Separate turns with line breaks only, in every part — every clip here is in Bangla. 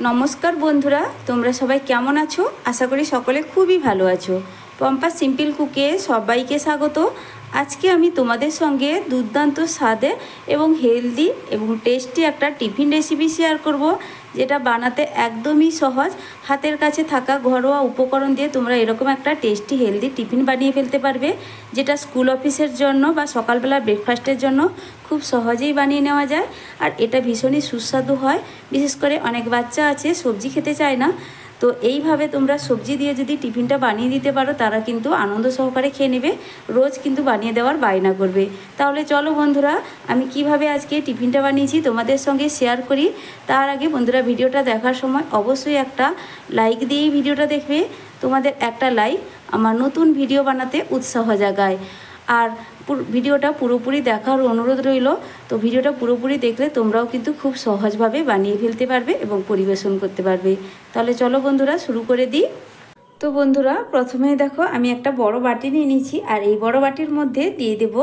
नमस्कार बंधुरा तोमरा सबाई केमन आछो। आशा करी सकले खूबी भालो आछो। पम्पा सिम्पल कुके सबाइके स्वागत। आज के आमी तोमादेर संगे दुर्दान्त स्वादे एवं हेल्दी एवं टेस्टी एक टिफिन रेसिपि शेयर करब, जेटा बानाते एकदम ही सहज। हाथेर काछे थाका घरोया उपकरण दिए तोमरा एरकम एक टेस्टी हेल्दी टिफिन बानिए फेलते पारबे, जेटा स्कूल अफिसेर जन्य बा सकालबेला ब्रेकफास्टेर जन्य खूब सहजेई बानिए नेওয়া যায়। और एटा भीषण ही सुस्वादु हय। विशेष करे अनेक बाच्चा आछे सब्जी खेते चाय ना, तो এইভাবে তোমরা সবজি দিয়ে যদি টিফিনটা বানিয়ে দিতে পারো তারা কিন্তু আনন্দ সহকারে খেয়ে নেবে। রোজ কিন্তু বানিয়ে দেওয়ার বায়না করবে। তাহলে চলো বন্ধুরা আমি কিভাবে আজকে টিফিনটা বানিয়েছি তোমাদের সঙ্গে শেয়ার করি। তার আগে বন্ধুরা ভিডিওটা দেখার সময় অবশ্যই একটা লাইক দিয়েই ভিডিওটা দেখবে। তোমাদের একটা লাইক আমার নতুন ভিডিও বানাতে উৎসাহ জাগায়। আর ভিডিওটা পুরোপুরি দেখার অনুরোধ রইল। তো ভিডিওটা পুরোপুরি দেখলে তোমরাও কিন্তু খুব সহজভাবে বানিয়ে ফেলতে পারবে এবং পরিবেশন করতে পারবে। তাহলে চলো বন্ধুরা শুরু করে দিই। তো বন্ধুরা প্রথমেই দেখো আমি একটা বড় বাটি নিয়ে নিয়েছি, আর এই বড় বাটির মধ্যে দিয়ে দেব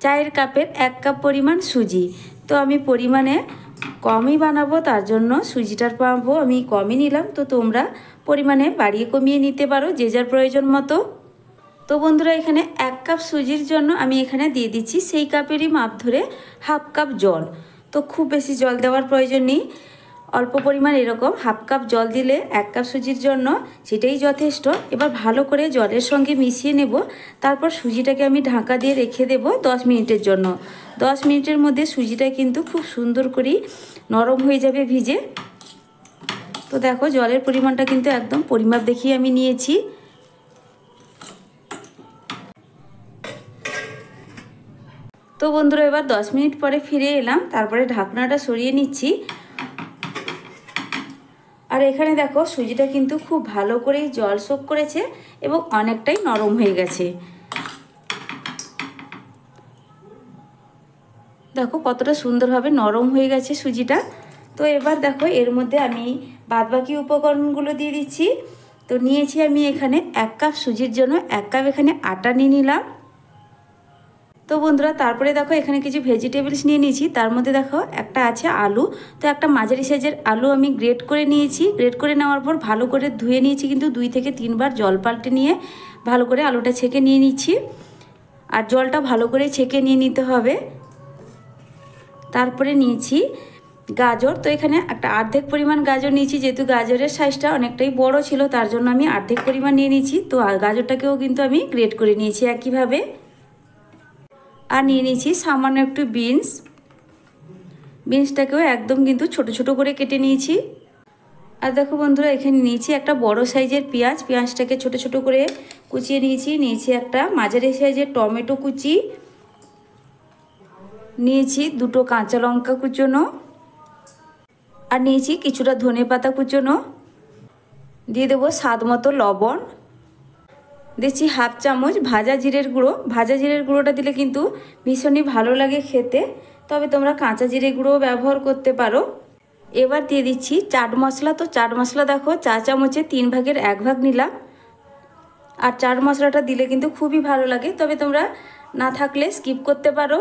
চায়ের কাপের 1 কাপ পরিমাণ সুজি। তো আমি পরিমাণে কমই বানাবো, তার জন্য সুজিটার পাবো আমি কমই নিলাম। তো তোমরা পরিমাণে বাড়িয়ে কমিয়ে নিতে পারো যে যার প্রয়োজন মতো। তো বন্ধুরা এখানে 1 কাপ সুজির জন্য আমি এখানে দিয়ে দিচ্ছি সেই কাপেরই মাপ ধরে হাফ কাপ জল। তো খুব বেশি জল দেওয়ার প্রয়োজন নেই, অল্প পরিমাণ এরকম হাফ কাপ জল দিলে 1 কাপ সুজির জন্য সেটাই যথেষ্ট। এবার ভালো করে জলের সঙ্গে মিশিয়ে নেব। তারপর সুজিটাকে আমি ঢাকা দিয়ে রেখে দেব 10 মিনিটের জন্য। 10 মিনিটের মধ্যে সুজিটা কিন্তু খুব সুন্দর করে নরম হয়ে যাবে ভিজে। তো দেখো জলের পরিমাণটা কিন্তু একদম পরিমাপ দেখিয়ে আমি নিয়েছি। তো বন্ধুরা এবার 10 মিনিট পরে ফিরে এলাম, তারপরে ঢাকনাটা সরিয়ে নিচ্ছি। আর এখানে দেখো সুজিটা কিন্তু খুব ভালো করেই জল শোক করেছে এবং অনেকটাই নরম হয়ে গেছে। দেখো কতটা সুন্দরভাবে নরম হয়ে গেছে সুজিটা। তো এবার দেখো এর মধ্যে আমি বাদবাকি উপকরণগুলো দিয়ে দিচ্ছি। তো নিয়েছি আমি এখানে 1 কাপ সুজির জন্য 1 কাপ এখানে আটা নিয়ে নিলাম। তো বন্ধুরা তারপরে দেখো এখানে কিছু ভেজিটেবলস নিয়ে নিয়েছি। তার মধ্যে দেখো একটা আছে আলু। তো একটা মাঝারি সাইজের আলু আমি গ্রেট করে নিয়েছি। গ্রেট করে নেওয়ার পর ভালো করে ধুয়ে নিয়েছি, কিন্তু 2 থেকে 3 বার জল পাল্টে নিয়ে ভালো করে আলুটা ছেঁকে নিয়ে নিচ্ছি। আর জলটা ভালো করে ছেঁকে নিয়ে নিতে হবে। তারপরে নিয়েছি গাজর। তো এখানে একটা অর্ধেক পরিমাণ গাজর নিয়েছি, যেহেতু গাজরের সাইজটা অনেকটাই বড় ছিল তার জন্য আমি অর্ধেক পরিমাণ নিয়ে নিয়েছি। তো গাজরটাকেও কিন্তু আমি গ্রেট করে নিয়েছি একইভাবে। আর নিয়ে নিয়েছি সামান্য একটু বিনসটাকেও একদম কিন্তু ছোট ছোট করে কেটে নিয়েছি। আর দেখো বন্ধুরা এখানে নিয়েছি একটা বড় সাইজের পেঁয়াজটাকে ছোট ছোট করে কুচিয়ে নিয়েছি একটা মাঝারি সাইজের টমেটো কুচি, নিয়েছি 2টো কাঁচা লঙ্কা কুচোনো, আর নিয়েছি কিছুটা ধনেপাতা কুচোনো। দিয়ে দেবো স্বাদ মতো লবণ, দিচ্ছি হাফ চামচ ভাজা জিরের গুঁড়ো। ভাজা জিরের গুঁড়োটা দিলে কিন্তু ভীষণই ভালো লাগে খেতে, তবে তোমরা কাঁচা জিরে গুঁড়োও ব্যবহার করতে পারো। এবার দিয়ে দিচ্ছি চাট মশলা। তো চাট মশলা দেখো চা চামচে 3 ভাগের 1 ভাগ নিলাম। আর চাট মশলাটা দিলে কিন্তু খুবই ভালো লাগে, তবে তোমরা না থাকলে স্কিপ করতে পারো।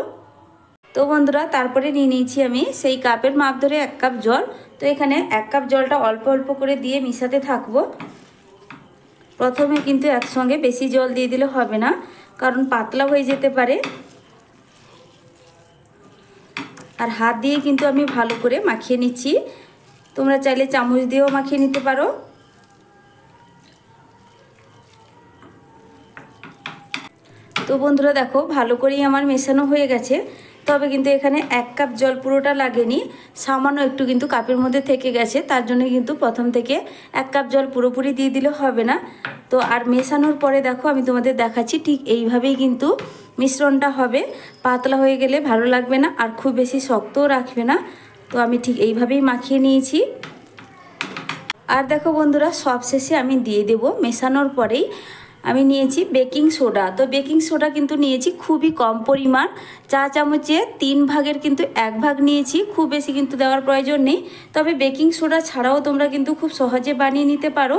তো বন্ধুরা তারপরে নিয়ে নিয়েছি আমি সেই কাপের মাপ ধরে 1 কাপ জল। তো এখানে 1 কাপ জলটা অল্প অল্প করে দিয়ে মিশাতে থাকবো। প্রথমে কিন্তু একসঙ্গে বেশি জল দিয়ে দিলে হবে না, কারণ পাতলা হয়ে যেতে পারে। আর হাত দিয়ে কিন্তু আমি ভালো করে মাখিয়ে নিচ্ছি। তোমরা চাইলে চামচ দিয়েও মাখিয়ে নিতে পারো। তো বন্ধুরা দেখো ভালো করেই আমার মেশানো হয়ে গেছে, তবে কিন্তু এখানে 1 কাপ জল পুরোটা লাগেনি, সামান্য একটু কিন্তু কাপের মধ্যে থেকে গেছে। তার জন্য কিন্তু প্রথম থেকে 1 কাপ জল পুরোপুরি দিয়ে দিলে হবে না। তো আর মেশানোর পরে দেখো আমি তোমাদের দেখাচ্ছি ঠিক এইভাবেই কিন্তু মিশ্রণটা হবে। পাতলা হয়ে গেলে ভালো লাগবে না, আর খুব বেশি শক্তও রাখবে না। তো আমি ঠিক এইভাবেই মাখিয়ে নিয়েছি। আর দেখো বন্ধুরা সবশেষে আমি দিয়ে দেব মেশানোর পরেই আমি নিয়েছি বেকিং সোডা। তো বেকিং সোডা কিন্তু নিয়েছি খুবই কম পরিমাণ, চা চামচে 3 ভাগের কিন্তু 1 ভাগ নিয়েছি। খুব বেশি কিন্তু দেওয়ার প্রয়োজন নেই, তবে বেকিং সোডা ছাড়াও তোমরা কিন্তু খুব সহজে বানিয়ে নিতে পারো।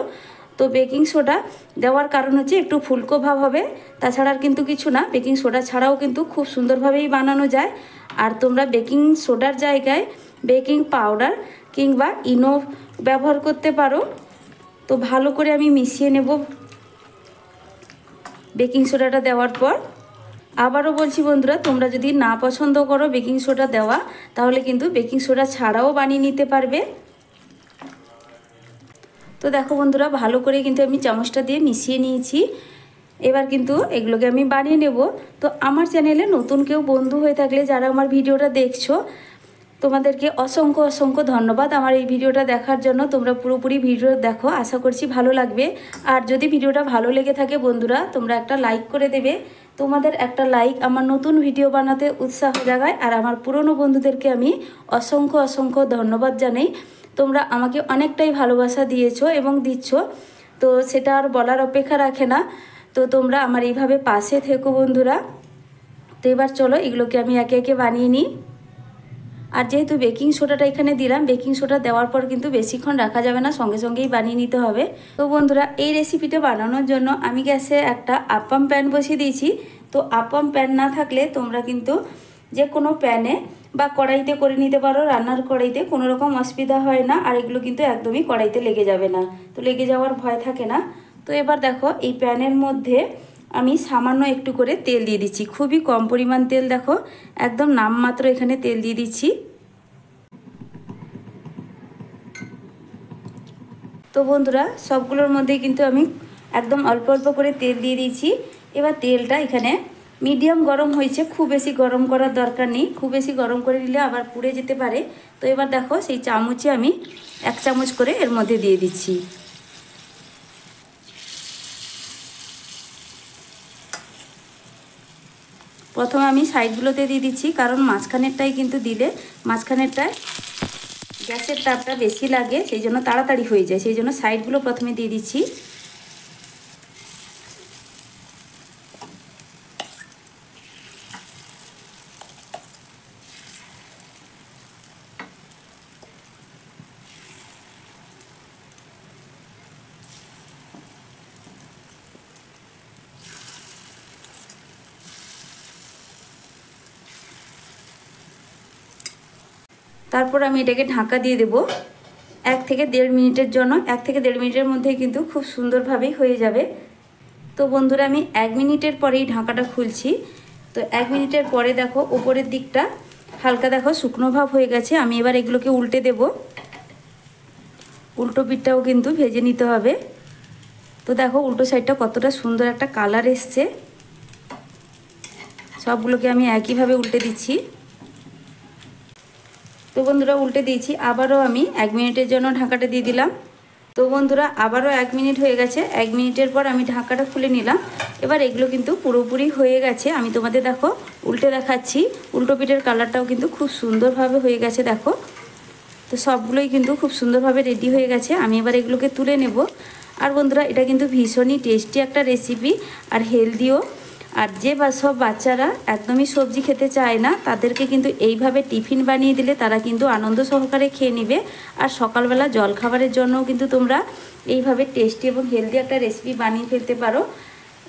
তো বেকিং সোডা দেওয়ার কারণ হচ্ছে একটু ফুলকো ভাব হবে, তাছাড়া কিন্তু কিছু না। বেকিং সোডা ছাড়াও কিন্তু খুব সুন্দরভাবেই বানানো যায়। আর তোমরা বেকিং সোডার জায়গায় বেকিং পাউডার কিংবা ইনো ব্যবহার করতে পারো। তো ভালো করে আমি মিশিয়ে নেব বেকিং সোডাটা দেওয়ার পর। আবারও বলছি বন্ধুরা, তোমরা যদি না পছন্দ করো বেকিং সোডা দেওয়া, তাহলে কিন্তু বেকিং সোডা ছাড়াও বানিয়ে নিতে পারবে। তো দেখো বন্ধুরা, ভালো করে কিন্তু আমি চামচটা দিয়ে মিশিয়ে নিয়েছি। এবার কিন্তু এগুলোকে আমি বানিয়ে নেব। তো আমার চ্যানেলে নতুন কেউ বন্ধু হয়ে থাকলে, যারা আমার ভিডিওটা দেখছো, তোমাদেরকে অসংখ্য অসংখ্য ধন্যবাদ আমার এই ভিডিওটা দেখার জন্য। তোমরা পুরোপুরি ভিডিও দেখো, আশা করছি ভালো লাগবে। আর যদি ভিডিওটা ভালো লেগে থাকে বন্ধুরা, তোমরা একটা লাইক করে দেবে। তোমাদের একটা লাইক আমার নতুন ভিডিও বানাতে উৎসাহ জাগায়। আর আমার পুরনো বন্ধুদেরকে আমি অসংখ্য অসংখ্য ধন্যবাদ জানাই। তোমরা আমাকে অনেকটাই ভালোবাসা দিয়েছো এবং দিচ্ছ, তো সেটা আর বলার অপেক্ষা রাখে না। তো তোমরা আমার এইভাবে পাশে থেকো বন্ধুরা। তো এবার চলো এগুলোকে আমি একে একে বানিয়ে নিই। আর যেহেতু বেকিং সোডাটা এখানে দিলাম, বেকিং সোডা দেওয়ার পর কিন্তু বেশিক্ষণ রাখা যাবে না, সঙ্গে সঙ্গেই বানিয়ে নিতে হবে। তো বন্ধুরা, এই রেসিপিটা বানানোর জন্য আমি গ্যাসে একটা আপ্পাম প্যান বসিয়ে দিয়েছি। তো আপ্পাম প্যান না থাকলে তোমরা কিন্তু যে কোনো প্যানে বা কড়াইতে করে নিতে পারো। রান্নার কড়াইতে কোনো রকম অসুবিধা হয় না। আর এগুলো কিন্তু একদমই কড়াইতে লেগে যাবে না, তো লেগে যাওয়ার ভয় থাকে না। তো এবার দেখো এই প্যানের মধ্যে আমি সামান্য একটু করে তেল দিয়ে দিচ্ছি, খুবই কম পরিমাণ তেল, দেখো একদম নামমাত্র এখানে তেল দিয়ে দিচ্ছি। তো বন্ধুরা, সবগুলোর মধ্যে কিন্তু আমি একদম অল্প অল্প করে তেল দিয়ে দিয়েছি। এবার তেলটা এখানে মিডিয়াম গরম হয়েছে, খুব বেশি গরম করার দরকার নেই, খুব বেশি গরম করে নিলে আবার পুড়ে যেতে পারে। তো এবার দেখো সেই চামচে আমি 1 চামচ করে এর মধ্যে দিয়ে দিচ্ছি। প্রথমে আমি সাইডগুলোতে দিয়ে দিচ্ছি, কারণ মাঝখানেরটাই কিন্তু দিলে মাঝখানেরটায় গ্যাসের তাপটা বেশি লাগে, সেই জন্য তাড়াতাড়ি হয়ে যায়, সেই জন্য সাইডগুলো প্রথমে দিয়ে দিচ্ছি। তারপর আমি এটাকে ঢাকা দিয়ে দেব 1 থেকে 1.5 মিনিটের জন্য। 1 থেকে 1.5 মিনিটের মধ্যেই কিন্তু খুব সুন্দরভাবেই হয়ে যাবে। তো বন্ধুরা, আমি 1 মিনিটের পরেই ঢাকাটা খুলছি। তো 1 মিনিটের পরে দেখো উপরের দিকটা হালকা দেখো শুকনো ভাব হয়ে গেছে। আমি এবার এগুলোকে উল্টে দেব, উল্টো পিঠটাও কিন্তু ভেজে নিতে হবে। তো দেখো উল্টো সাইডটা কতটা সুন্দর একটা কালার এসছে। সবগুলোকে আমি একইভাবে উল্টে দিচ্ছি। তো বন্ধুরা, উল্টে দিয়েছি, আবারও আমি 1 মিনিটের জন্য ঢাকাটা দিয়ে দিলাম। তো বন্ধুরা, আবারও 1 মিনিট হয়ে গেছে। 1 মিনিটের পর আমি ঢাকাটা খুলে নিলাম। এবার এগুলো কিন্তু পুরোপুরি হয়ে গেছে। আমি তোমাদের দেখো উল্টে দেখাচ্ছি, উল্টো পিঠের কালারটাও কিন্তু খুব সুন্দরভাবে হয়ে গেছে দেখো। তো সবগুলোই কিন্তু খুব সুন্দরভাবে রেডি হয়ে গেছে। আমি এবার এগুলোকে তুলে নেব। আর বন্ধুরা, এটা কিন্তু ভীষণই টেস্টি একটা রেসিপি আর হেলদিও। আর যে সব বাচ্চারা একদমই সবজি খেতে চায় না, তাদেরকে কিন্তু এইভাবে টিফিন বানিয়ে দিলে তারা কিন্তু আনন্দ সহকারে খেয়ে নেবে। আর সকালবেলা জলখাবারের জন্যও কিন্তু তোমরা এইভাবে টেস্টি এবং হেলদি একটা রেসিপি বানিয়ে ফেলতে পারো।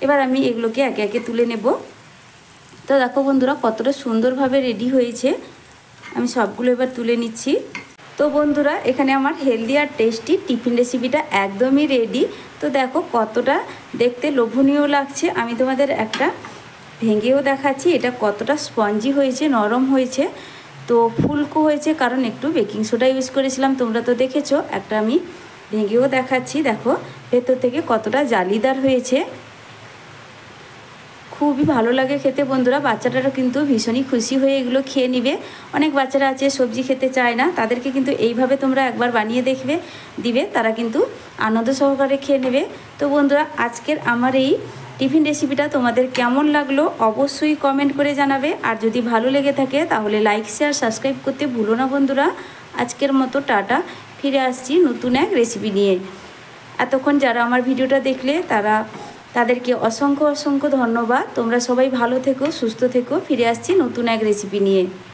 এবার আমি এগুলোকে একে একে তুলে নেব। তো দেখো বন্ধুরা, কতটা সুন্দরভাবে রেডি হয়েছে। আমি সবগুলো এবার তুলে নিচ্ছি। তো বন্ধুরা, এখানে আমার হেলদি আর টেস্টি টিফিন রেসিপিটা একদমই রেডি। তো দেখো কতটা দেখতে লোভনীয় লাগছে। আমি তোমাদের একটা ভেঙেও দেখাচ্ছি, এটা কতটা স্পঞ্জি হয়েছে, নরম হয়েছে, তো ফুলকো হয়েছে, কারণ একটু বেকিং সোডা ইউজ করেছিলাম, তোমরা তো দেখেছো। একটা আমি ভেঙেও দেখাচ্ছি, দেখো ভেতর থেকে কতটা জালিদার হয়েছে। খুবই ভালো লাগে খেতে বন্ধুরা। বাচ্চাটারা কিন্তু ভীষণই খুশি হয়ে এগুলো খেয়ে নিবে। অনেক বাচ্চারা আছে সবজি খেতে চায় না, তাদেরকে কিন্তু এইভাবে তোমরা একবার বানিয়ে দিবে, তারা কিন্তু আনন্দ সহকারে খেয়ে নেবে। তো বন্ধুরা, আজকের আমার এই টিফিন রেসিপিটা তোমাদের কেমন লাগলো অবশ্যই কমেন্ট করে জানাবে। আর যদি ভালো লেগে থাকে তাহলে লাইক শেয়ার সাবস্ক্রাইব করতে ভুলো না বন্ধুরা। আজকের মতো টাটা, ফিরে আসছি নতুন এক রেসিপি নিয়ে। এতক্ষণ যারা আমার ভিডিওটা দেখলে তাদেরকে অসংখ্য অসংখ্য ধন্যবাদ। তোমরা সবাই ভালো থেকো, সুস্থ থেকো। ফিরে আসছি নতুন এক রেসিপি নিয়ে।